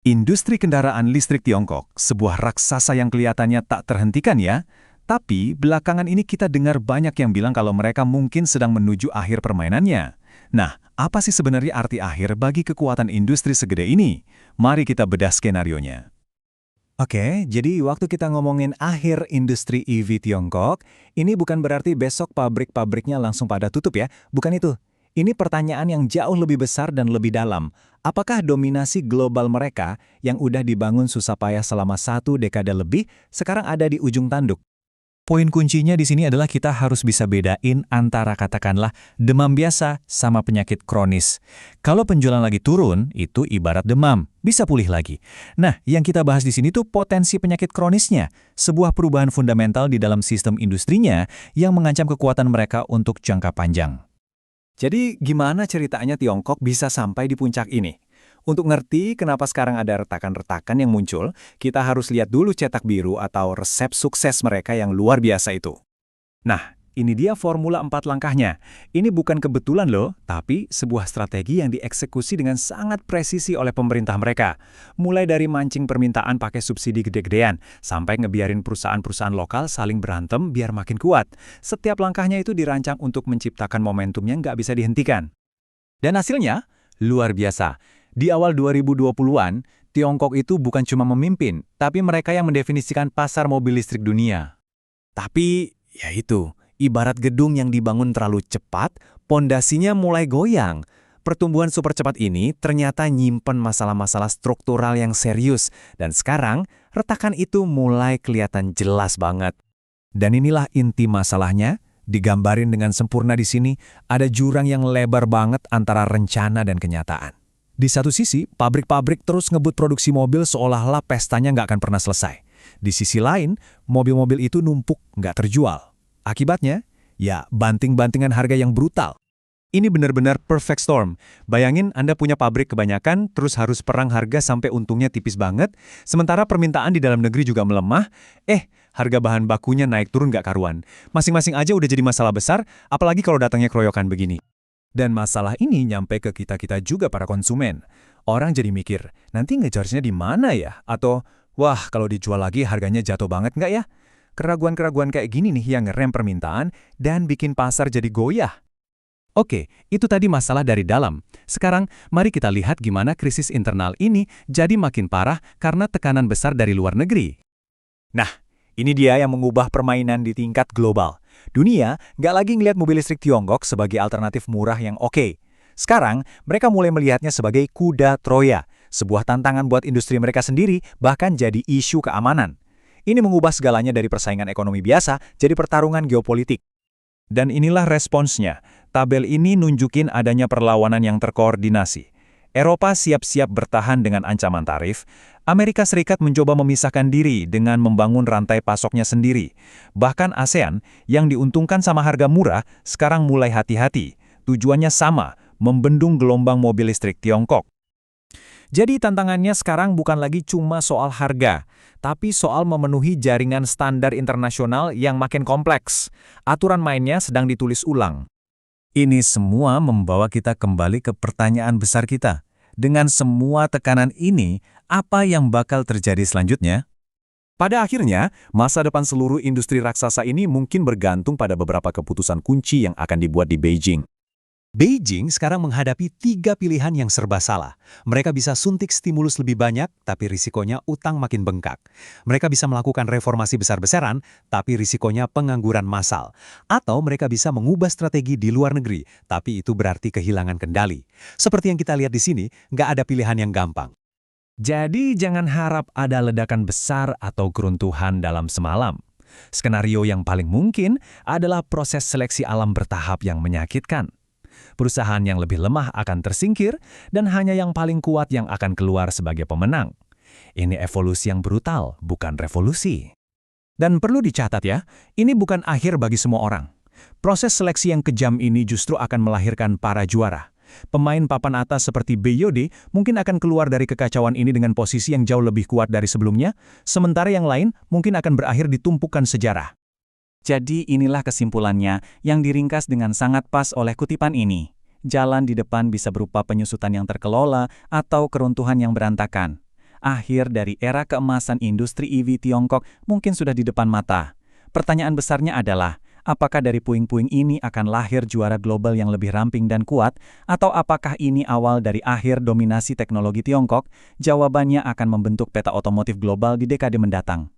Industri kendaraan listrik Tiongkok, sebuah raksasa yang kelihatannya tak terhentikan ya. Tapi belakangan ini kita dengar banyak yang bilang kalau mereka mungkin sedang menuju akhir permainannya. Nah, apa sih sebenarnya arti akhir bagi kekuatan industri segede ini? Mari kita bedah skenarionya. Oke, jadi waktu kita ngomongin akhir industri EV Tiongkok, ini bukan berarti besok pabrik-pabriknya langsung pada tutup ya, bukan itu. Ini pertanyaan yang jauh lebih besar dan lebih dalam. Apakah dominasi global mereka yang udah dibangun susah payah selama 1 dekade lebih, sekarang ada di ujung tanduk? Poin kuncinya di sini adalah kita harus bisa bedain antara katakanlah demam biasa sama penyakit kronis. Kalau penjualan lagi turun, itu ibarat demam, bisa pulih lagi. Nah, yang kita bahas di sini tuh potensi penyakit kronisnya, sebuah perubahan fundamental di dalam sistem industrinya yang mengancam kekuatan mereka untuk jangka panjang. Jadi, gimana ceritanya Tiongkok bisa sampai di puncak ini? Untuk ngerti kenapa sekarang ada retakan-retakan yang muncul, kita harus lihat dulu cetak biru atau resep sukses mereka yang luar biasa itu. Nah, ini dia formula 4 langkahnya. Ini bukan kebetulan loh, tapi sebuah strategi yang dieksekusi dengan sangat presisi oleh pemerintah mereka. Mulai dari mancing permintaan pakai subsidi gede-gedean, sampai ngebiarin perusahaan-perusahaan lokal saling berantem biar makin kuat. Setiap langkahnya itu dirancang untuk menciptakan momentum yang nggak bisa dihentikan. Dan hasilnya, luar biasa. Di awal 2020-an, Tiongkok itu bukan cuma memimpin, tapi mereka yang mendefinisikan pasar mobil listrik dunia. Tapi, ya itu, ibarat gedung yang dibangun terlalu cepat, pondasinya mulai goyang. Pertumbuhan super cepat ini ternyata nyimpen masalah-masalah struktural yang serius, dan sekarang retakan itu mulai kelihatan jelas banget. Dan inilah inti masalahnya, digambarin dengan sempurna di sini, ada jurang yang lebar banget antara rencana dan kenyataan. Di satu sisi, pabrik-pabrik terus ngebut produksi mobil seolah-olah pestanya nggak akan pernah selesai. Di sisi lain, mobil-mobil itu numpuk, nggak terjual. Akibatnya, ya banting-bantingan harga yang brutal. Ini benar-benar perfect storm. Bayangin Anda punya pabrik kebanyakan, terus harus perang harga sampai untungnya tipis banget, sementara permintaan di dalam negeri juga melemah, harga bahan bakunya naik turun nggak karuan. Masing-masing aja udah jadi masalah besar, apalagi kalau datangnya keroyokan begini. Dan masalah ini nyampe ke kita-kita juga para konsumen. Orang jadi mikir, nanti nge-charge-nya di mana ya? Atau, wah kalau dijual lagi harganya jatuh banget nggak ya? Keraguan-keraguan kayak gini nih yang ngerem permintaan dan bikin pasar jadi goyah. Oke, itu tadi masalah dari dalam. Sekarang, mari kita lihat gimana krisis internal ini jadi makin parah karena tekanan besar dari luar negeri. Nah, ini dia yang mengubah permainan di tingkat global. Dunia nggak lagi ngelihat mobil listrik Tiongkok sebagai alternatif murah yang oke. Sekarang, mereka mulai melihatnya sebagai kuda Troya, sebuah tantangan buat industri mereka sendiri, bahkan jadi isu keamanan. Ini mengubah segalanya dari persaingan ekonomi biasa jadi pertarungan geopolitik. Dan inilah responsnya. Tabel ini nunjukin adanya perlawanan yang terkoordinasi. Eropa siap-siap bertahan dengan ancaman tarif, Amerika Serikat mencoba memisahkan diri dengan membangun rantai pasoknya sendiri. Bahkan ASEAN, yang diuntungkan sama harga murah, sekarang mulai hati-hati. Tujuannya sama, membendung gelombang mobil listrik Tiongkok. Jadi tantangannya sekarang bukan lagi cuma soal harga, tapi soal memenuhi jaringan standar internasional yang makin kompleks. Aturan mainnya sedang ditulis ulang. Ini semua membawa kita kembali ke pertanyaan besar kita. Dengan semua tekanan ini, apa yang bakal terjadi selanjutnya? Pada akhirnya, masa depan seluruh industri raksasa ini mungkin bergantung pada beberapa keputusan kunci yang akan dibuat di Beijing. Beijing sekarang menghadapi 3 pilihan yang serba salah. Mereka bisa suntik stimulus lebih banyak, tapi risikonya utang makin bengkak. Mereka bisa melakukan reformasi besar-besaran, tapi risikonya pengangguran massal. Atau mereka bisa mengubah strategi di luar negeri, tapi itu berarti kehilangan kendali. Seperti yang kita lihat di sini, nggak ada pilihan yang gampang. Jadi jangan harap ada ledakan besar atau keruntuhan dalam semalam. Skenario yang paling mungkin adalah proses seleksi alam bertahap yang menyakitkan. Perusahaan yang lebih lemah akan tersingkir, dan hanya yang paling kuat yang akan keluar sebagai pemenang. Ini evolusi yang brutal, bukan revolusi. Dan perlu dicatat ya, ini bukan akhir bagi semua orang. Proses seleksi yang kejam ini justru akan melahirkan para juara. Pemain papan atas seperti BYD mungkin akan keluar dari kekacauan ini dengan posisi yang jauh lebih kuat dari sebelumnya, sementara yang lain mungkin akan berakhir di tumpukan sejarah. Jadi inilah kesimpulannya yang diringkas dengan sangat pas oleh kutipan ini. Jalan di depan bisa berupa penyusutan yang terkelola atau keruntuhan yang berantakan. akhir dari era keemasan industri EV Tiongkok mungkin sudah di depan mata. Pertanyaan besarnya adalah, apakah dari puing-puing ini akan lahir juara global yang lebih ramping dan kuat, atau apakah ini awal dari akhir dominasi teknologi Tiongkok? Jawabannya akan membentuk peta otomotif global di dekade mendatang.